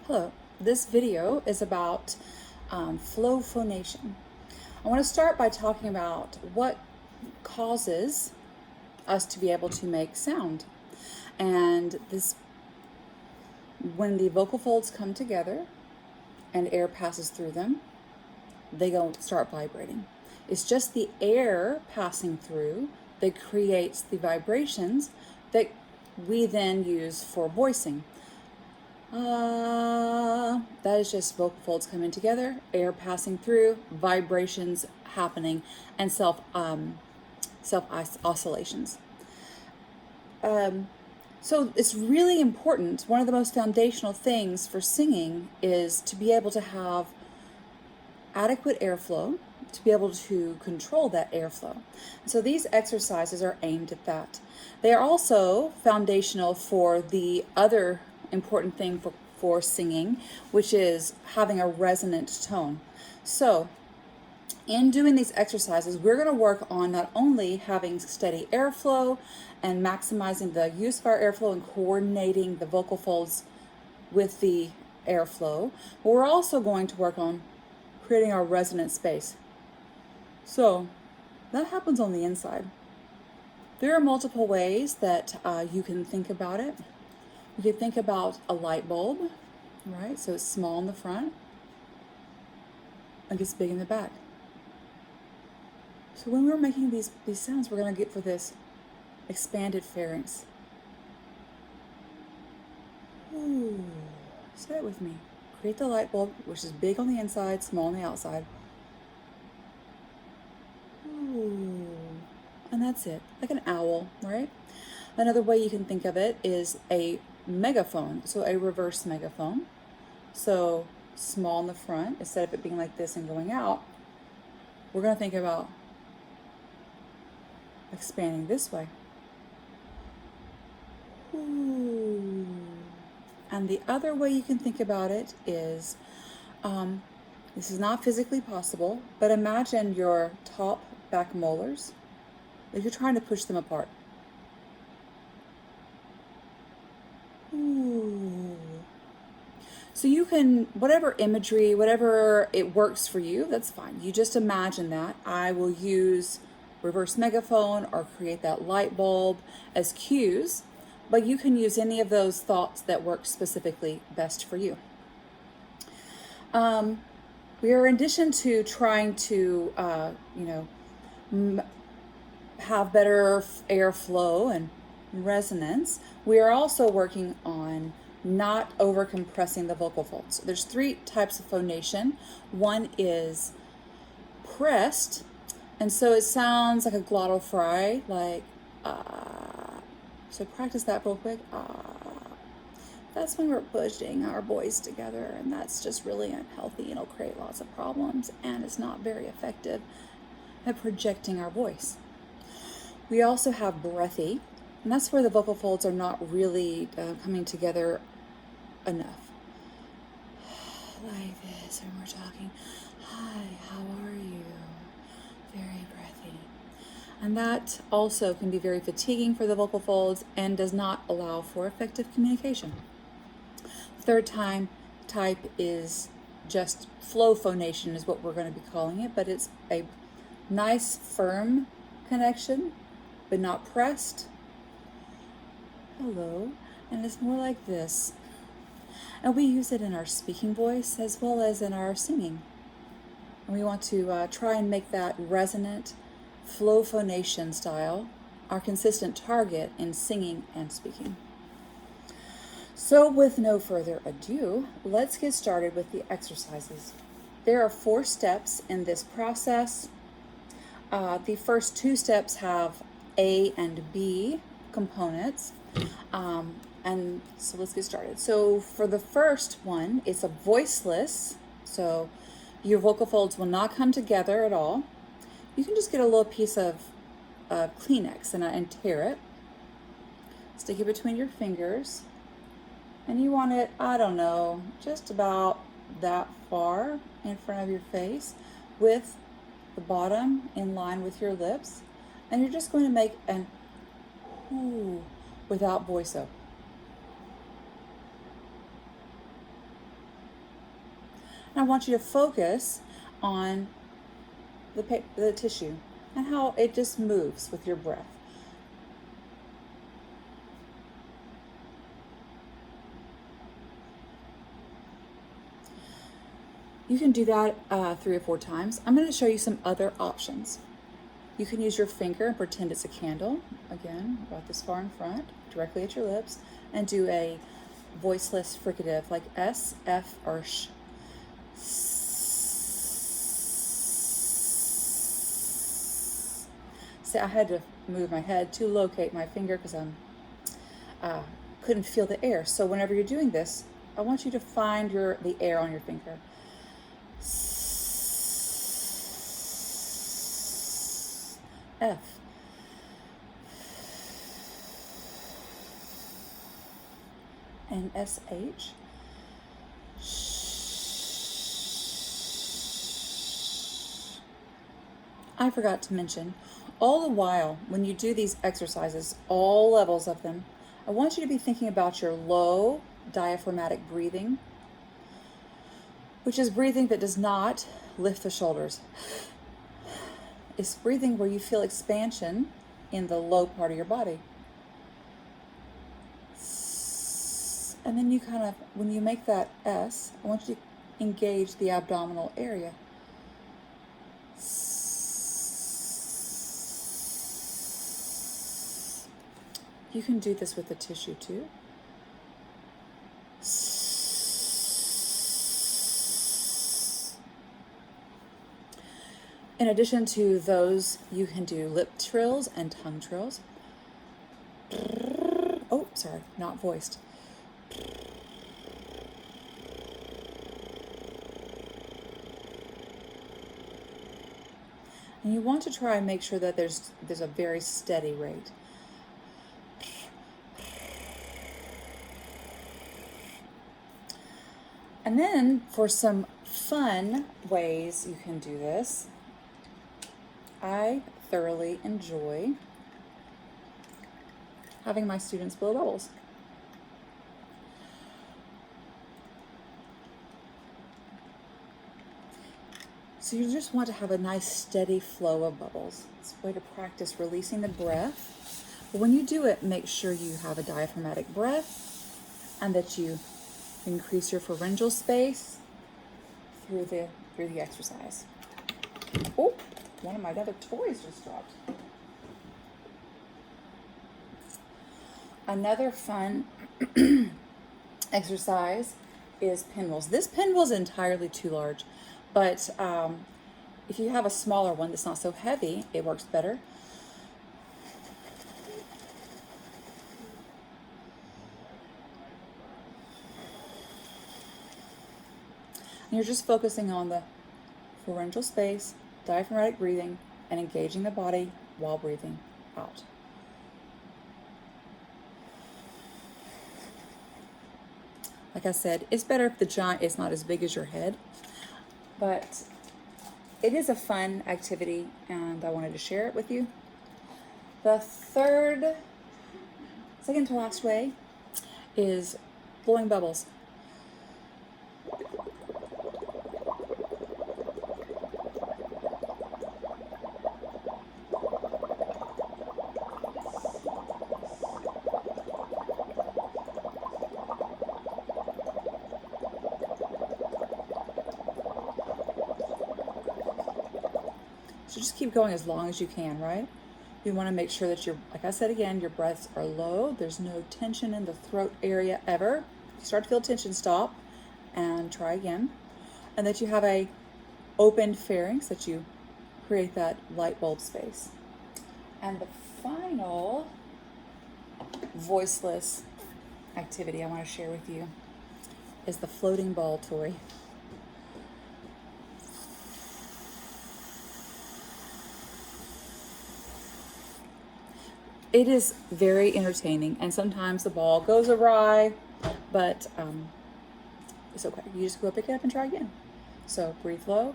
Hello, this video is about flow phonation. I want to start by talking about what causes us to be able to make sound. And this, when the vocal folds come together and air passes through them, they go start vibrating. It's just the air passing through that creates the vibrations that we then use for voicing. That is just vocal folds coming together, air passing through, vibrations happening, and self oscillations. So it's really important. One of the most foundational things for singing is to be able to have adequate airflow, to be able to control that airflow. So these exercises are aimed at that. They are also foundational for the other important thing for singing, which is having a resonant tone. So in doing these exercises, we're going to work on not only having steady airflow and maximizing the use of our airflow and coordinating the vocal folds with the airflow, but we're also going to work on creating our resonant space. So that happens on the inside. There are multiple ways that you can think about it. You could think about a light bulb, right? So it's small in the front and gets big in the back. So when we're making these sounds, we're going to get for this expanded pharynx. Ooh, say it with me. Create the light bulb, which is big on the inside, small on the outside. Ooh, and that's it, like an owl, right? Another way you can think of it is a megaphone, so a reverse megaphone. So small in the front, instead of it being like this and going out, we're going to think about expanding this way. Ooh. And the other way you can think about it is, this is not physically possible, but imagine your top back molars, like you're trying to push them apart. Ooh. So you can, whatever imagery, whatever it works for you, that's fine. You just imagine that. I will use reverse megaphone or create that light bulb as cues, but you can use any of those thoughts that work specifically best for you. We are, in addition to trying to, have better airflow and resonance, we are also working on not over compressing the vocal folds. So there's three types of phonation. One is pressed, and so it sounds like a glottal fry, like so practice that real quick. That's when we're pushing our voice together, and that's just really unhealthy and it'll create lots of problems, and it's not very effective at projecting our voice. We also have breathy, and that's where the vocal folds are not really coming together enough. Like this, and we're talking, hi, how are you? Very breathy. And that also can be very fatiguing for the vocal folds and does not allow for effective communication. Third type is just flow phonation is what we're going to be calling it, but it's a nice firm connection, but not pressed. Hello. And it's more like this. And we use it in our speaking voice as well as in our singing. And we want to try and make that resonant flow phonation style our consistent target in singing and speaking. So with no further ado, let's get started with the exercises. There are 4 steps in this process. The first 2 steps have A and B components. And so let's get started. So for the first one, it's a voiceless. So your vocal folds will not come together at all. You can just get a little piece of Kleenex and tear it. Stick it between your fingers. And you want it, I don't know, just about that far in front of your face with the bottom in line with your lips. And you're just going to make an ooh without voiceover. And I want you to focus on the tissue and how it just moves with your breath. You can do that 3 or 4 times. I'm going to show you some other options. You can use your finger and pretend it's a candle. Again, about this far in front, directly at your lips, and do a voiceless fricative like S, F, or sh. See, I had to move my head to locate my finger because I couldn't feel the air. So whenever you're doing this, I want you to find the air on your finger. F. And SH. I forgot to mention, all the while when you do these exercises, all levels of them, I want you to be thinking about your low diaphragmatic breathing, which is breathing that does not lift the shoulders. It's breathing where you feel expansion in the low part of your body. And then you kind of, when you make that S, I want you to engage the abdominal area. You can do this with the tissue too. In addition to those, you can do lip trills and tongue trills. Oh, sorry, not voiced. And you want to try and make sure that there's a very steady rate. And then for some fun ways you can do this, I thoroughly enjoy having my students blow bubbles. So you just want to have a nice steady flow of bubbles. It's a way to practice releasing the breath. But when you do it, make sure you have a diaphragmatic breath and that you increase your pharyngeal space through the exercise. Oh, one of my other toys just dropped. Another fun exercise is pinwheels. This pinwheel is entirely too large, but if you have a smaller one that's not so heavy, it works better. And you're just focusing on the pharyngeal space, diaphragmatic breathing, and engaging the body while breathing out. Like I said, it's better if the giant is not as big as your head, but it is a fun activity and I wanted to share it with you. The second to last way is blowing bubbles. So just keep going as long as you can, right? You want to make sure that like I said again, your breaths are low. There's no tension in the throat area ever. If you start to feel tension, stop and try again. And that you have a open pharynx, that you create that light bulb space. And the final voiceless activity I want to share with you is the floating ball toy. It is very entertaining, and sometimes the ball goes awry, but it's okay. You just go pick it up and try again. So breathe low.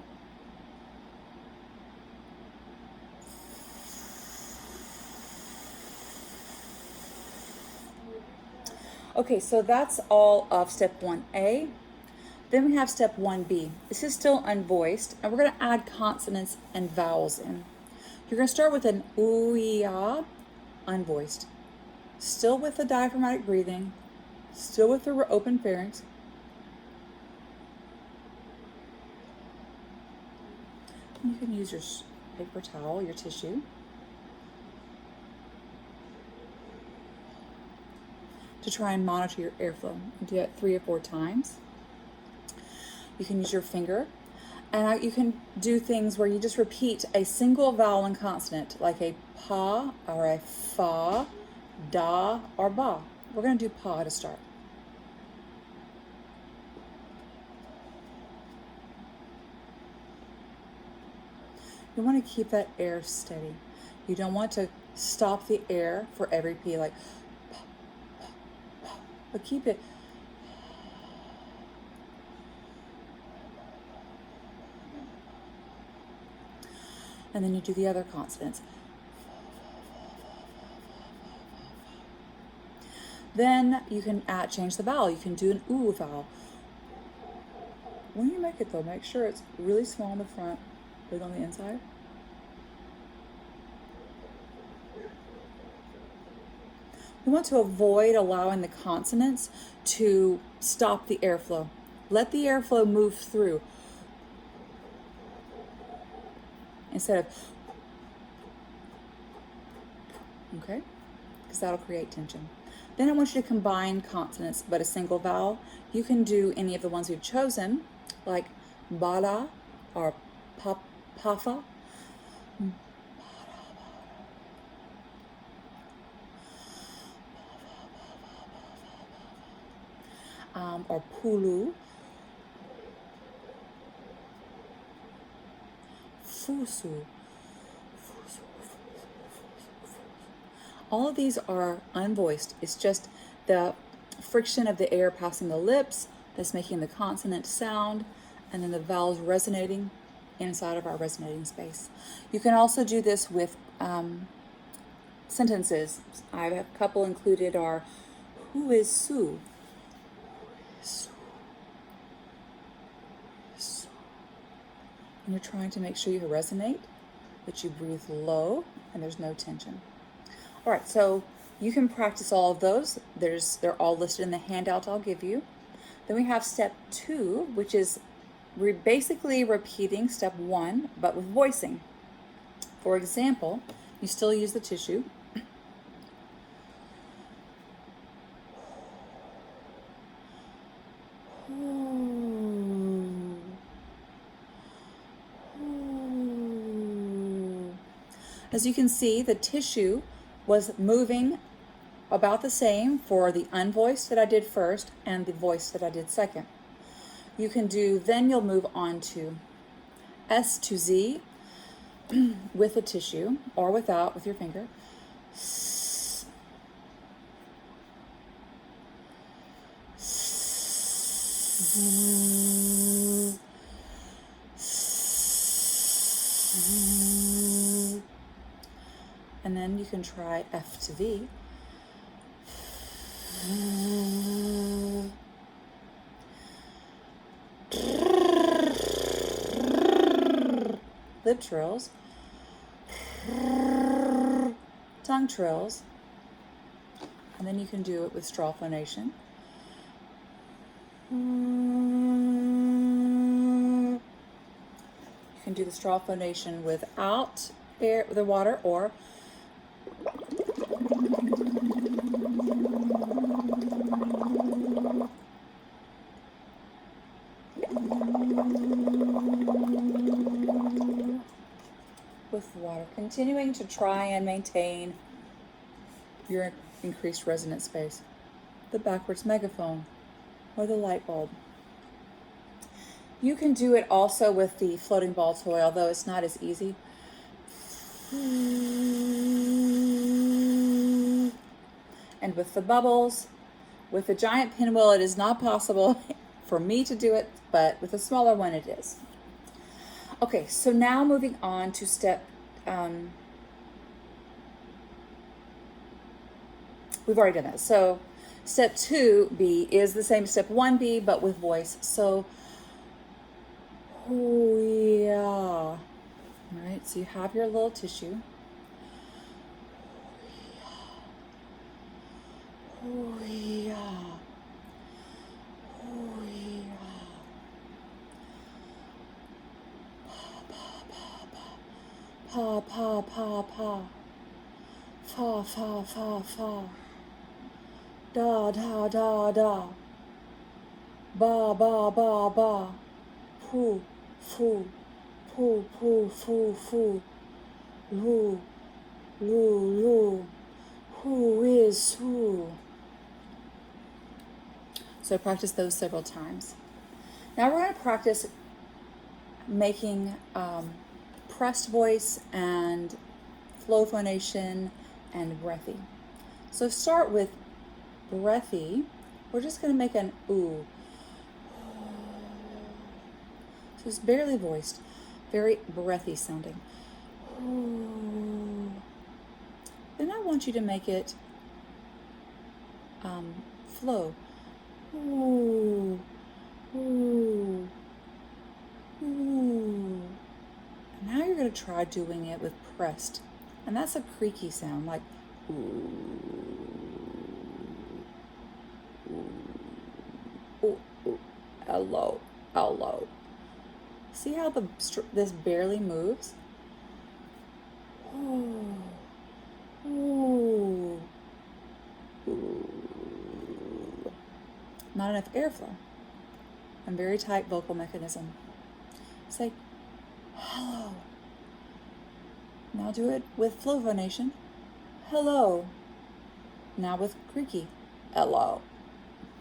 Okay, so that's all of step 1A. Then we have step 1B. This is still unvoiced, and we're going to add consonants and vowels in. You're going to start with an ooh-ya, unvoiced. Still with the diaphragmatic breathing, still with the open pharynx. And you can use your paper towel, your tissue, to try and monitor your airflow. You do it 3 or 4 times. You can use your finger, and you can do things where you just repeat a single vowel and consonant, like a pa or a fa, da or ba. We're going to do pa to start. You want to keep that air steady. You don't want to stop the air for every P, like pa, pa, pa, but keep it. And then you do the other consonants. Then you can change the vowel. You can do an ooh vowel. When you make it though, make sure it's really small in the front, big on the inside. We want to avoid allowing the consonants to stop the airflow. Let the airflow move through, instead of, okay? Because that'll create tension. Then I want you to combine consonants, but a single vowel. You can do any of the ones we've chosen, like bada or pafa. Or pulu, fusu. All of these are unvoiced. It's just the friction of the air passing the lips that's making the consonant sound, and then the vowels resonating inside of our resonating space. You can also do this with sentences. I have a couple included are, who is Sue? And you're trying to make sure you resonate, that you breathe low and there's no tension. All right, so you can practice all of those. They're all listed in the handout I'll give you. Then we have step 2, which is basically repeating step 1, but with voicing. For example, you still use the tissue. As you can see, the tissue was moving about the same for the unvoiced that I did first and the voiced that I did second. You can do, then you'll move on to S to Z with the tissue or without, with your finger. And then you can try F to V. Lip trills. Tongue trills. And then you can do it with straw phonation. You can do the straw phonation without the water, or with water, continuing to try and maintain your increased resonant space. The backwards megaphone or the light bulb. You can do it also with the floating ball toy, although it's not as easy. And with the bubbles, with the giant pinwheel, it is not possible for me to do it, but with a smaller one it is. Okay, so now moving on to step, we've already done that. So Step 2B is the same as step 1B, but with voice. So, yeah. All right, so you have your little tissue. Pa, pa, pa, pa. Fa, fa, fa, fa. Da, da, da, da. Ba, ba, ba, ba. Poo, foo. Poo, poo, foo, foo. Loo, loo, loo. Who is who? So I practiced those several times. Now we're going to practice making pressed voice and flow phonation and breathy. So start with breathy. We're just going to make an ooh. So it's barely voiced, very breathy sounding. Then I want you to make it flow. Ooh, ooh, ooh. Now you're going to try doing it with pressed. And that's a creaky sound, like ooh, ooh, ooh, ooh. Hello, hello. See how this barely moves? Ooh, ooh, ooh. Not enough airflow. And very tight vocal mechanism. Say, hello. Now do it with flow phonation. Hello. Now with creaky. Hello.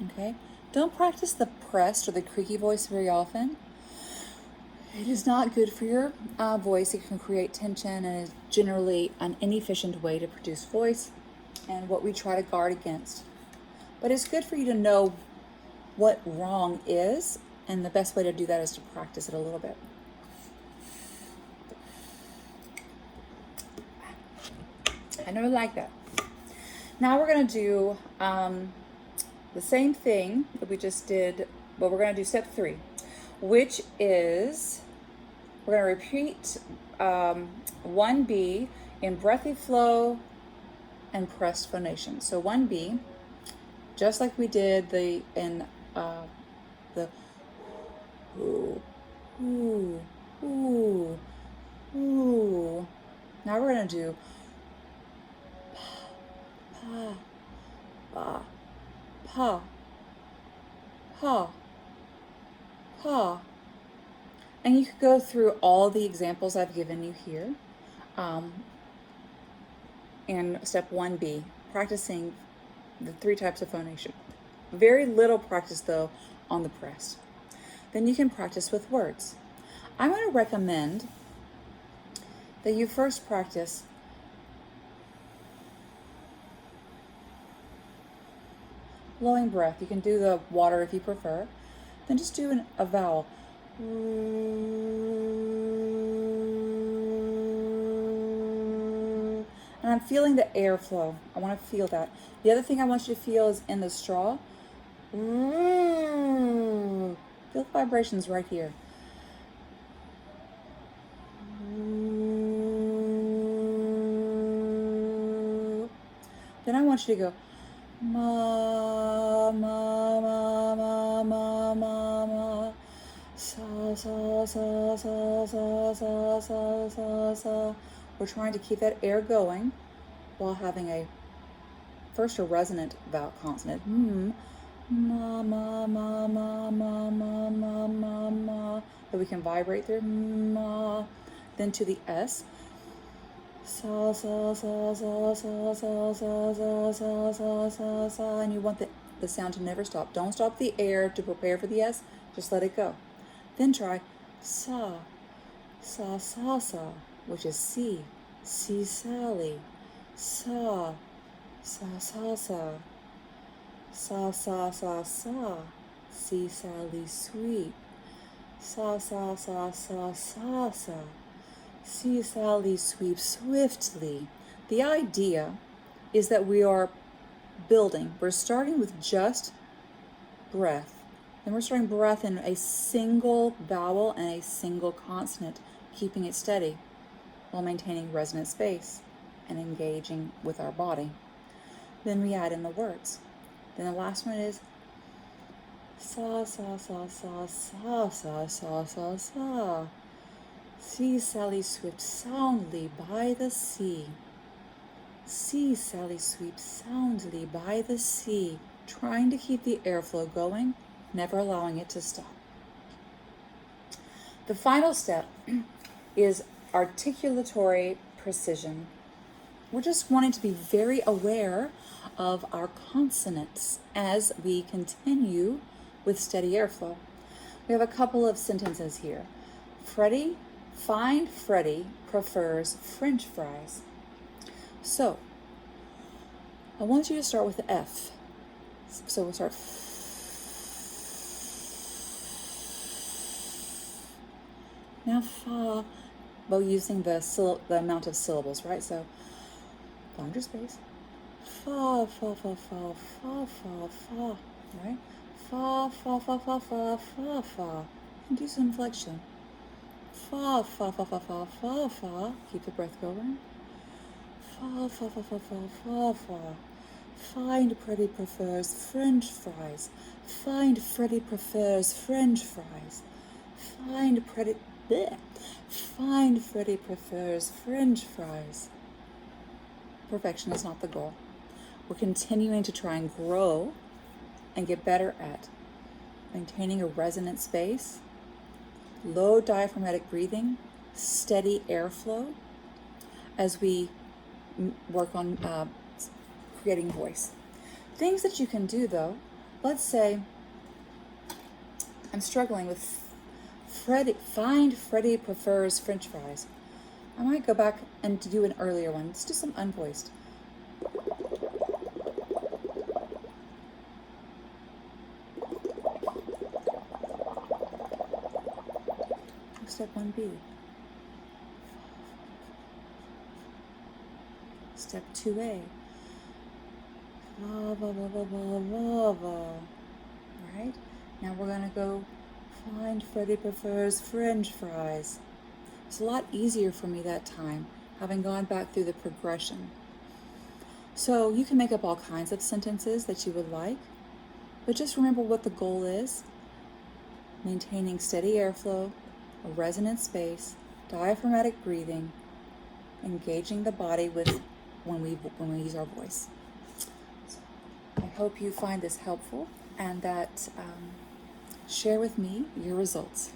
Okay? Don't practice the pressed or the creaky voice very often. It is not good for your voice. It can create tension and is generally an inefficient way to produce voice and what we try to guard against. But it's good for you to know what wrong is, and the best way to do that is to practice it a little bit. I never like that. Now we're going to do the same thing that we just did, but we're going to do step 3, which is we're going to repeat 1B in breathy flow and pressed phonation. So 1B, just like we did the ooh, ooh, ooh, ooh. Now we're going to do pa, pa, pa, pa, pa. And you could go through all the examples I've given you here in step 1B, practicing the 3 types of phonation. Very little practice, though, on the pressed. Then you can practice with words. I'm going to recommend that you first practice blowing breath. You can do the water if you prefer. Then just do a vowel. And I'm feeling the airflow. I want to feel that. The other thing I want you to feel is in the straw. Feel the vibrations right here. Then I want you to go ma, ma, ma, ma, ma, ma, ma, sa, sa, sa, sa, sa, sa, sa, sa, sa. We're trying to keep that air going while having first a resonant vowel consonant. Ma, ma, ma, ma, ma, ma, ma, ma, ma, that we can vibrate through. Ma. Then to the S. Sa, sa, sa, sa, sa, sa, sa, sa, sa, sa, sa, sa. And you want the sound to never stop. Don't stop the air to prepare for the S. Just let it go. Then try sa, sa, sa, sa, which is see Sally. Sa, sa, sa, sa. Sa, sa, sa, sa. See Sally sweet. Sa, sa, sa, sa, sa, sa. See Sally sweep swiftly. The idea is that we are building. We're starting with just breath. Then we're starting breath in a single vowel and a single consonant, keeping it steady while maintaining resonant space and engaging with our body. Then we add in the words. Then the last one is sa sa sa sa sa sa sa sa sa. See Sally sweep soundly by the sea. See Sally sweep soundly by the sea, trying to keep the airflow going, never allowing it to stop. The final step is articulatory precision. We're just wanting to be very aware of our consonants as we continue with steady airflow. We have a couple of sentences here. Freddie prefers French fries. So, I want you to start with the F. So we'll start. Now fa, but using the amount of syllables, right? So, find your space. Fa, fa, fa, fa, fa, fa, fa, right? Fa, fa, fa, fa, fa, fa, fa. And do some inflection. Fa, fa, fa, fa, fa, fa, fa. Keep the breath going. Fa, fa, fa, fa, fa, fa, fa. Find Freddie prefers French fries. Find Freddie prefers French fries. Find Freddie prefers French fries. Perfection is not the goal. We're continuing to try and grow and get better at maintaining a resonant space, low diaphragmatic breathing, steady airflow as we work on creating voice. Things that you can do though, let's say I'm struggling with find Freddie prefers French fries. I might go back and do an earlier one. Let's do some unvoiced. Step 1B. Step 2A. Va, va, va, va, va, va, va. Right? Now we're going to go find Freddie prefers French fries. It's a lot easier for me that time, having gone back through the progression. So you can make up all kinds of sentences that you would like, but just remember what the goal is. Maintaining steady airflow, a resonant space, diaphragmatic breathing, engaging the body with when we use our voice. So I hope you find this helpful and that share with me your results.